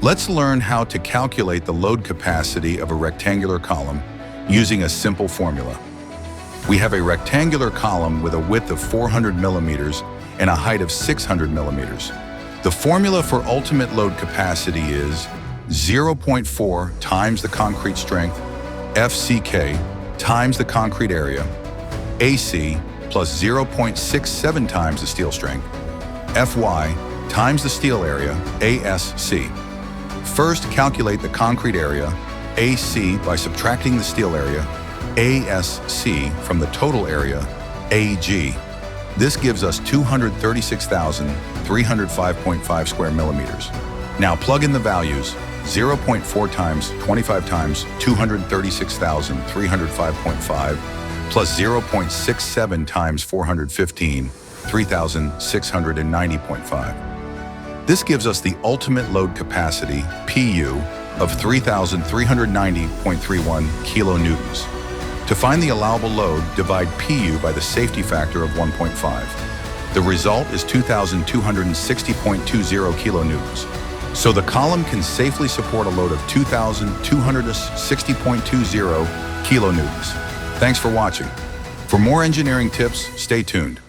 Let's learn how to calculate the load capacity of a rectangular column using a simple formula. We have a rectangular column with a width of 400 millimeters and a height of 600 millimeters. The formula for ultimate load capacity is 0.4 times the concrete strength, FCK, times the concrete area, AC, plus 0.67 times the steel strength, FY, times the steel area, ASC. First, calculate the concrete area, AC, by subtracting the steel area, ASC, from the total area, AG. This gives us 236,305.5 square millimeters. Now plug in the values: 0.4 times 25 times 236,305.5 plus 0.67 times 415, 3,690.5. This gives us the ultimate load capacity, PU, of 3,390.31 kilonewtons. To find the allowable load, divide PU by the safety factor of 1.5. The result is 2,260.20 kilonewtons. So the column can safely support a load of 2,260.20 kilonewtons. Thanks for watching. For more engineering tips, stay tuned.